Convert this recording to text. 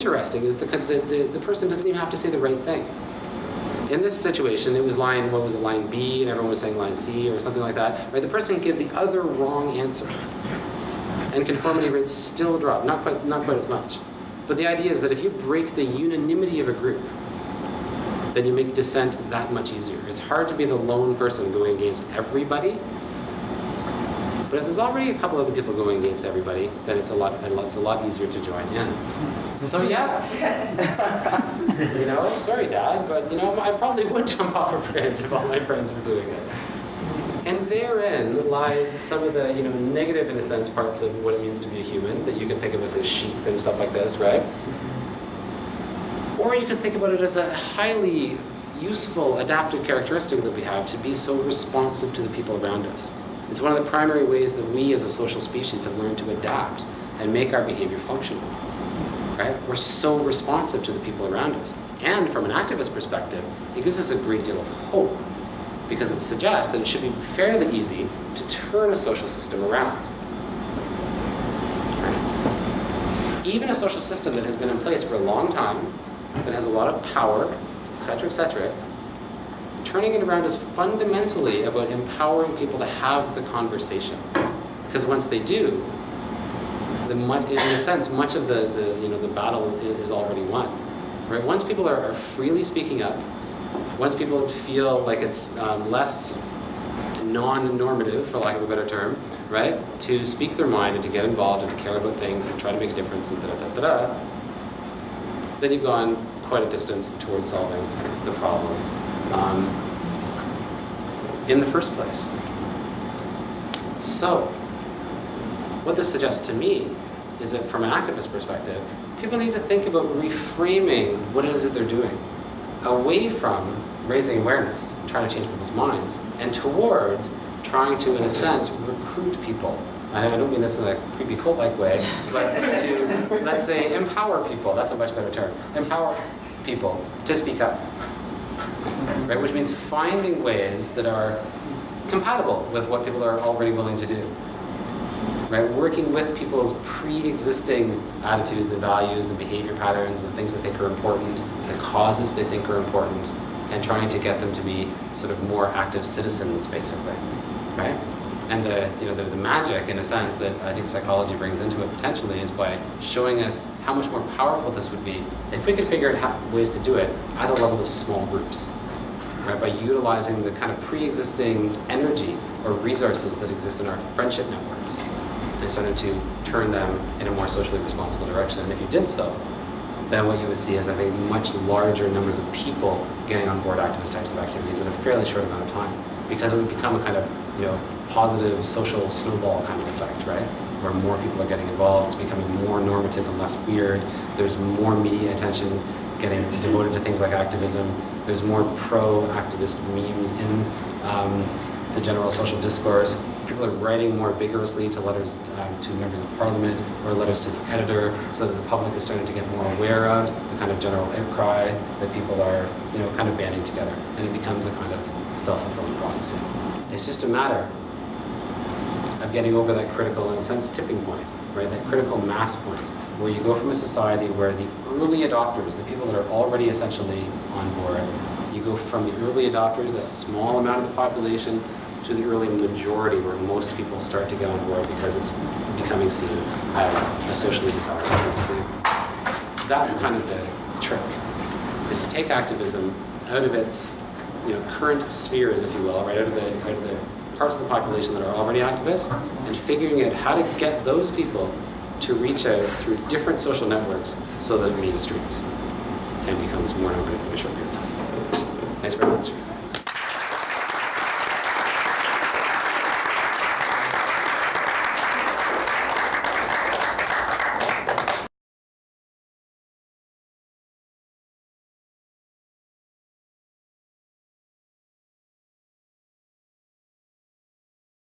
interesting is the person doesn't even have to say the right thing. In this situation, it was line, what was it, line B, and everyone was saying line C or something like that. Right? The person can give the other wrong answer, and conformity rates still drop, not quite as much. But the idea is that if you break the unanimity of a group, then you make dissent that much easier. It's hard to be the lone person going against everybody. But if there's already a couple other people going against everybody, then it's a lot easier to join in. So yeah, sorry, Dad, but I probably would jump off a bridge if all my friends were doing it. And therein lies some of the negative, in a sense, parts of what it means to be a human that you can think of as sheep and stuff like this, right? Or you can think about it as a highly useful adaptive characteristic that we have to be so responsive to the people around us. It's one of the primary ways that we as a social species have learned to adapt and make our behavior functional. Right? We're so responsive to the people around us. And from an activist perspective, it gives us a great deal of hope because it suggests that it should be fairly easy to turn a social system around. Right? Even a social system that has been in place for a long time, that has a lot of power, etc., turning it around is fundamentally about empowering people to have the conversation. Because once they do, in a sense, much of the battle is already won. Right? Once people are freely speaking up, once people feel like it's less non-normative, for lack of a better term, right, to speak their mind and to get involved and to care about things and try to make a difference and then you've gone quite a distance towards solving the problem in the first place. So, what this suggests to me is that from an activist perspective, people need to think about reframing what it is that they're doing away from raising awareness, trying to change people's minds, and towards trying to, in a sense, recruit people. I don't mean this in a creepy cult-like way, but to, let's say, empower people. That's a much better term. Empower people to speak up. Right? Which means finding ways that are compatible with what people are already willing to do. Right? Working with people's pre-existing attitudes and values and behavior patterns and things that they think are important, the causes they think are important, and trying to get them to be sort of more active citizens, basically. Right? And the magic, in a sense, that I think psychology brings into it potentially is by showing us how much more powerful this would be if we could figure out ways to do it at a level of small groups. Right? By utilizing the kind of pre-existing energy or resources that exist in our friendship networks and starting to turn them in a more socially responsible direction. And if you did so, then what you would see is, I think, much larger numbers of people getting on board activist types of activities in a fairly short amount of time, because it would become a kind of positive social snowball kind of effect, right? Where more people are getting involved, it's becoming more normative and less weird. There's more media attention getting devoted to things like activism. There's more pro-activist memes in the general social discourse. People are writing more vigorously to letters to members of parliament or letters to the editor, so that the public is starting to get more aware of the kind of general outcry that people are, kind of banding together, and it becomes a kind of self-fulfilling prophecy. It's just a matter of getting over that critical, in a sense, tipping point, right? That critical mass point, where you go from a society where the early adopters, the people that are already essentially on board, you go from the early adopters, that small amount of the population, to the early majority, where most people start to get on board because it's becoming seen as a socially desirable thing to do. That's kind of the trick, is to take activism out of its current spheres, if you will, right, out of the parts of the population that are already activists, and figuring out how to get those people to reach out through different social networks so that it mainstreams and becomes more normative in a short period of time. Thanks very much.